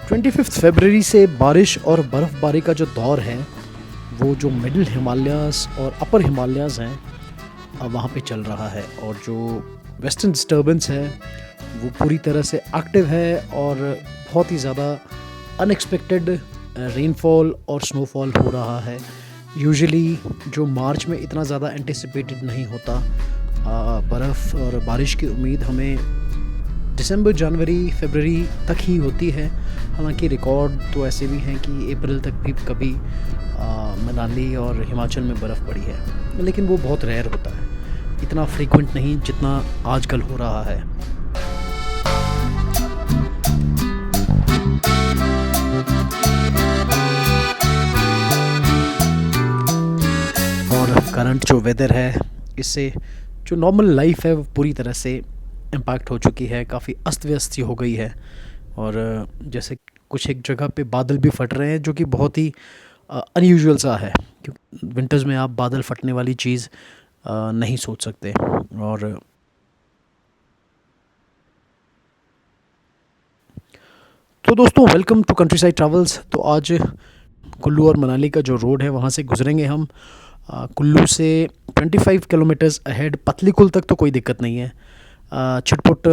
25 फरवरी से बारिश और बर्फ़बारी का जो दौर है वो जो मिडिल हिमालयाज़ और अपर हिमालयाज़ हैं वहाँ पे चल रहा है। और जो वेस्टर्न डिस्टर्बेंस है वो पूरी तरह से एक्टिव है और बहुत ही ज़्यादा अनएक्सपेक्टेड रेनफॉल और स्नोफॉल हो रहा है। यूजुअली जो मार्च में इतना ज़्यादा एंटिसिपेटेड नहीं होता बर्फ़ और बारिश की उम्मीद हमें दिसंबर, जनवरी, फरवरी तक ही होती है। हालांकि रिकॉर्ड तो ऐसे भी हैं कि अप्रैल तक भी कभी मनाली और हिमाचल में बर्फ़ पड़ी है, लेकिन वो बहुत रेयर होता है, इतना फ्रीक्वेंट नहीं जितना आजकल हो रहा है। और करंट जो वेदर है इससे जो नॉर्मल लाइफ है वो पूरी तरह से इम्पैक्ट हो चुकी है, काफ़ी अस्त व्यस्त सी हो गई है। और जैसे कुछ एक जगह पे बादल भी फट रहे हैं जो कि बहुत ही अनयूजुअल सा है, क्योंकि विंटर्स में आप बादल फटने वाली चीज़ नहीं सोच सकते। और तो दोस्तों, welcome to countryside travels. तो आज कुल्लू और मनाली का जो रोड है वहाँ से गुजरेंगे हम। कुल्लू से 25 किलोमीटर्स अहेड पतलीकुल तक तो कोई दिक्कत नहीं है। छिटपुट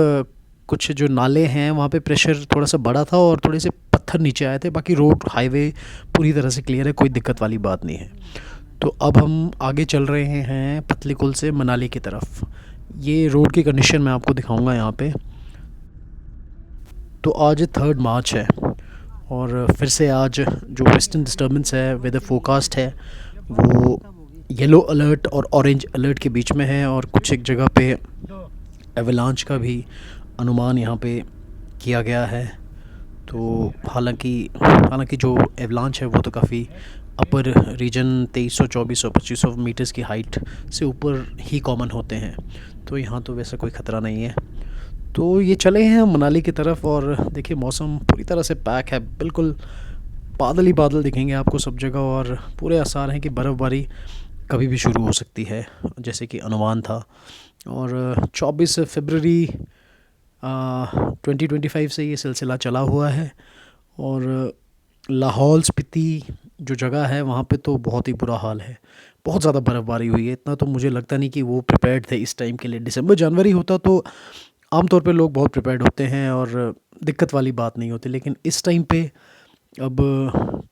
कुछ जो नाले हैं वहाँ पे प्रेशर थोड़ा सा बढ़ा था और थोड़े से पत्थर नीचे आए थे, बाकी रोड हाईवे पूरी तरह से क्लियर है, कोई दिक्कत वाली बात नहीं है। तो अब हम आगे चल रहे हैं पतलीकुल से मनाली की तरफ। ये रोड की कंडीशन मैं आपको दिखाऊंगा यहाँ पे। तो आज 3 मार्च है और फिर से आज जो वेस्टर्न डिस्टर्बेंस है, वेदर फोरकास्ट है वो येलो अलर्ट और ऑरेंज अलर्ट के बीच में है। और कुछ एक जगह पे एवलांच का भी अनुमान यहाँ पे किया गया है। तो हालांकि जो एवलांच है वो तो काफ़ी अपर रीजन 2300, 2400, 2500 मीटर्स की हाइट से ऊपर ही कॉमन होते हैं, तो यहाँ तो वैसा कोई ख़तरा नहीं है। तो ये चले हैं हम मनाली की तरफ और देखिए मौसम पूरी तरह से पैक है, बिल्कुल बादल ही बादल दिखेंगे आपको सब जगह और पूरे आसार हैं कि बर्फ़बारी कभी भी शुरू हो सकती है जैसे कि अनुमान था। और 24 फरवरी 2025 से ये सिलसिला चला हुआ है। और लाहौल स्पीति जो जगह है वहाँ पे तो बहुत ही बुरा हाल है, बहुत ज़्यादा बर्फ़बारी हुई है। इतना तो मुझे लगता नहीं कि वो प्रिपेयर्ड थे इस टाइम के लिए। दिसंबर, जनवरी होता तो आमतौर पे लोग बहुत प्रिपेयर्ड होते हैं और दिक्कत वाली बात नहीं होती, लेकिन इस टाइम पे अब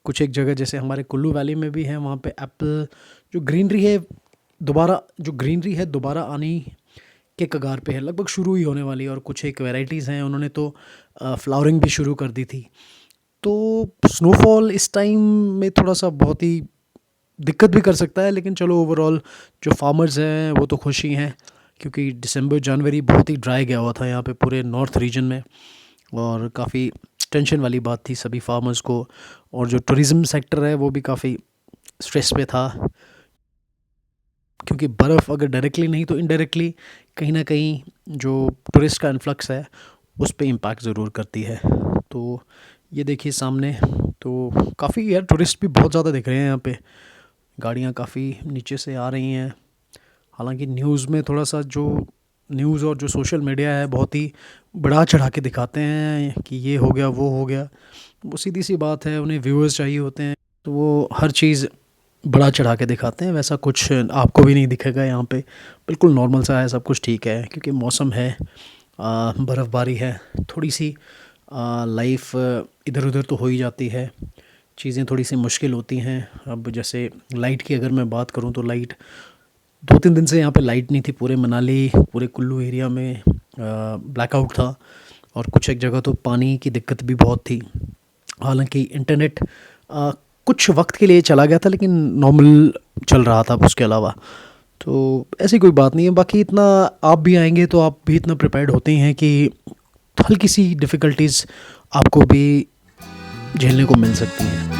कुछ एक जगह जैसे हमारे कुल्लू वैली में भी है, वहाँ पे एप्पल जो ग्रीनरी है दोबारा आने के कगार पे है, लगभग शुरू ही होने वाली है। और कुछ एक वैराइटीज़ हैं उन्होंने तो फ्लावरिंग भी शुरू कर दी थी। तो स्नोफॉल इस टाइम में थोड़ा सा बहुत ही दिक्कत भी कर सकता है, लेकिन चलो ओवरऑल जो फार्मर्स हैं वो तो खुश ही हैं, क्योंकि दिसंबर, जनवरी बहुत ही ड्राई गया हुआ था यहाँ पे पूरे नॉर्थ रीजन में और काफ़ी टेंशन वाली बात थी सभी फार्मर्स को। और जो टूरिज़्म सेक्टर है वो भी काफ़ी स्ट्रेस पे था, क्योंकि बर्फ़ अगर डायरेक्टली नहीं तो इनडायरेक्टली कहीं ना कहीं जो टूरिस्ट का इन्फ्लक्स है उस पे इम्पैक्ट ज़रूर करती है। तो ये देखिए सामने तो काफ़ी यार टूरिस्ट भी बहुत ज़्यादा दिख रहे हैं यहाँ पे, गाड़ियाँ काफ़ी नीचे से आ रही हैं। हालांकि न्यूज़ में थोड़ा सा जो न्यूज़ और जो सोशल मीडिया है बहुत ही बढ़ा चढ़ा के दिखाते हैं कि ये हो गया वो हो गया। वो सीधी सी बात है, उन्हें व्यूअर्स चाहिए होते हैं तो वो हर चीज़ बढ़ा चढ़ा के दिखाते हैं। वैसा कुछ आपको भी नहीं दिखेगा यहाँ पे, बिल्कुल नॉर्मल सा है, सब कुछ ठीक है, क्योंकि मौसम है, बर्फ़बारी है, थोड़ी सी लाइफ इधर उधर तो हो ही जाती है, चीज़ें थोड़ी सी मुश्किल होती हैं। अब जैसे लाइट की अगर मैं बात करूँ तो लाइट 2-3 दिन से यहाँ पे लाइट नहीं थी, पूरे मनाली पूरे कुल्लू एरिया में ब्लैकआउट था और कुछ एक जगह तो पानी की दिक्कत भी बहुत थी। हालांकि इंटरनेट कुछ वक्त के लिए चला गया था, लेकिन नॉर्मल चल रहा था उसके अलावा, तो ऐसी कोई बात नहीं है। बाकी इतना आप भी आएंगे तो आप भी इतना प्रिपेयर्ड होते ही हैं कि हल्की सी डिफ़िकल्टीज़ आपको भी झेलने को मिल सकती हैं।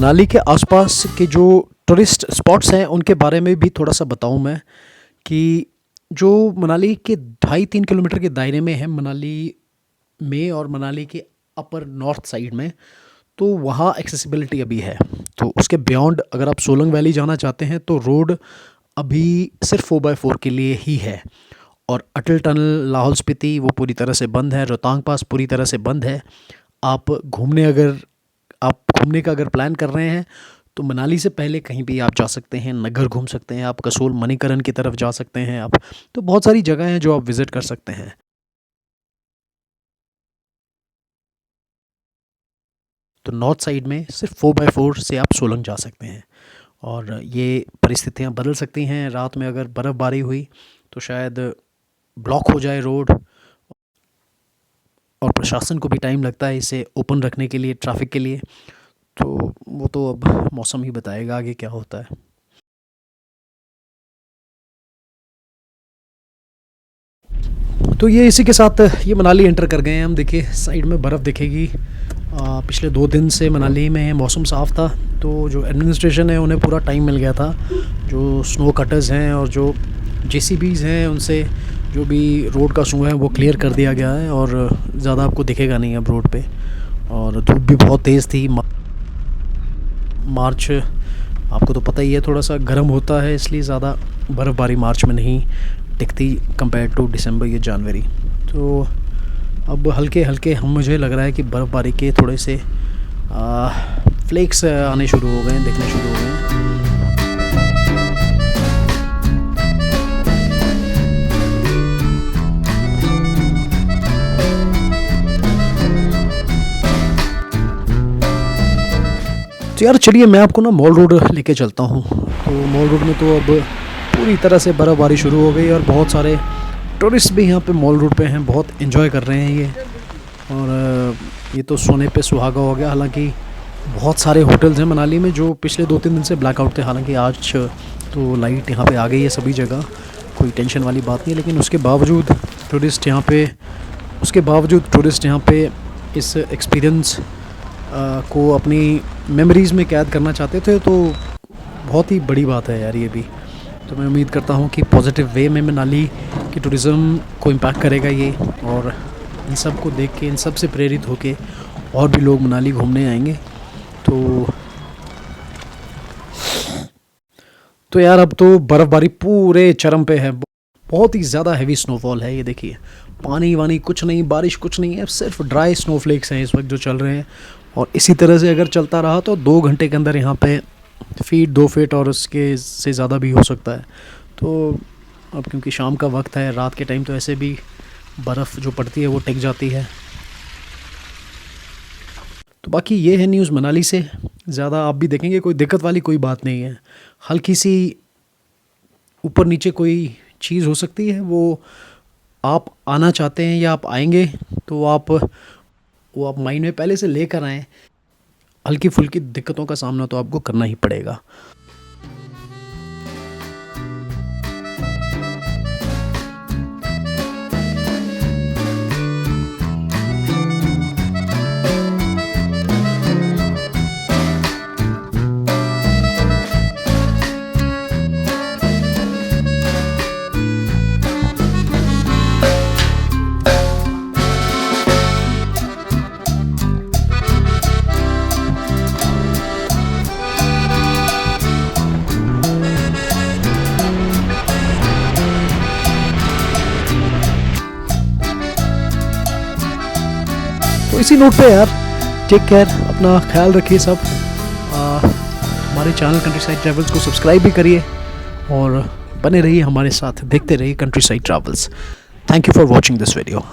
मनाली के आसपास के जो टूरिस्ट स्पॉट्स हैं उनके बारे में भी थोड़ा सा बताऊं मैं कि जो मनाली के 2.5-3 किलोमीटर के दायरे में है मनाली में, और मनाली के अपर नॉर्थ साइड में, तो वहाँ एक्सेसिबिलिटी अभी है। तो उसके बियॉन्ड अगर आप सोलंग वैली जाना चाहते हैं तो रोड अभी सिर्फ 4x4 के लिए ही है। और अटल टनल, लाहौल स्पीति वो पूरी तरह से बंद है। रोहतांग पास पूरी तरह से बंद है। आप घूमने का अगर प्लान कर रहे हैं तो मनाली से पहले कहीं भी आप जा सकते हैं। नगर घूम सकते हैं आप, कसोल मणिकरण की तरफ जा सकते हैं आप। तो बहुत सारी जगह हैं जो आप विज़िट कर सकते हैं। तो नॉर्थ साइड में सिर्फ 4x4 से आप सोलंग जा सकते हैं। और ये परिस्थितियाँ बदल सकती हैं। रात में अगर बर्फ़बारी हुई तो शायद ब्लॉक हो जाए रोड, और प्रशासन को भी टाइम लगता है इसे ओपन रखने के लिए, ट्रैफिक के लिए। तो वो तो अब मौसम ही बताएगा आगे क्या होता है। तो ये इसी के साथ ये मनाली एंटर कर गए हैं हम। देखिए साइड में बर्फ़ दिखेगी। पिछले 2 दिन से मनाली में मौसम साफ़ था, तो जो एडमिनिस्ट्रेशन है उन्हें पूरा टाइम मिल गया था। जो स्नो कटर्स हैं और जो जेसीबीज़ हैं उनसे जो भी रोड का स्नो है वो क्लियर कर दिया गया है, और ज़्यादा आपको दिखेगा नहीं अब रोड पे। और धूप भी बहुत तेज़ थी। मार्च आपको तो पता ही है थोड़ा सा गर्म होता है, इसलिए ज़्यादा बर्फ़बारी मार्च में नहीं टिकती कंपेयर टू दिसंबर या जनवरी। तो अब हल्के हल्के मुझे लग रहा है कि बर्फ़बारी के थोड़े से फ्लेक्स आने शुरू हो गए हैं, दिखने शुरू हो गए हैं। तो यार चलिए मैं आपको ना मॉल रोड लेके चलता हूँ। तो मॉल रोड में तो अब पूरी तरह से बर्फ़बारी शुरू हो गई, और बहुत सारे टूरिस्ट भी यहाँ पे मॉल रोड पे हैं, बहुत एंजॉय कर रहे हैं ये। और ये तो सोने पे सुहागा हो गया। हालांकि बहुत सारे होटल्स हैं मनाली में जो पिछले 2-3 दिन से ब्लैकआउट थे। हालांकि आज तो लाइट यहाँ पे आ गई है सभी जगह, कोई टेंशन वाली बात नहीं है। लेकिन उसके बावजूद टूरिस्ट यहाँ पे इस एक्सपीरियंस को अपनी मेमोरीज़ में कैद करना चाहते थे। तो बहुत ही बड़ी बात है यार ये भी। तो मैं उम्मीद करता हूँ कि पॉजिटिव वे में मनाली की टूरिज़्म को इम्पैक्ट करेगा ये, और इन सब को देख के, इन सब से प्रेरित होके और भी लोग मनाली घूमने आएंगे। तो यार अब तो बर्फ़बारी पूरे चरम पे है। बहुत ही ज़्यादा हैवी स्नोफॉल है। ये देखिए पानी वानी कुछ नहीं, बारिश कुछ नहीं है, सिर्फ ड्राई स्नोफ्लेक्स हैं इस वक्त जो चल रहे हैं। और इसी तरह से अगर चलता रहा तो 2 घंटे के अंदर यहाँ पे 2 फीट और उसके से ज़्यादा भी हो सकता है। तो अब क्योंकि शाम का वक्त है, रात के टाइम तो ऐसे भी बर्फ़ जो पड़ती है वो टिक जाती है। तो बाकी ये है न्यूज़ मनाली से। ज़्यादा आप भी देखेंगे कोई दिक्कत वाली कोई बात नहीं है। हल्की सी ऊपर नीचे कोई चीज़ हो सकती है, वो आप आना चाहते हैं या आप आएंगे तो वो आप माइंड में पहले से लेकर आएँ। हल्की फुल्की दिक्कतों का सामना तो आपको करना ही पड़ेगा। तो इसी नोट पे यार टेक केयर, अपना ख्याल रखिए सब। हमारे चैनल कंट्री साइड ट्रैवल्स को सब्सक्राइब भी करिए, और बने रहिए हमारे साथ, देखते रहिए country side travels. Thank you for watching this video.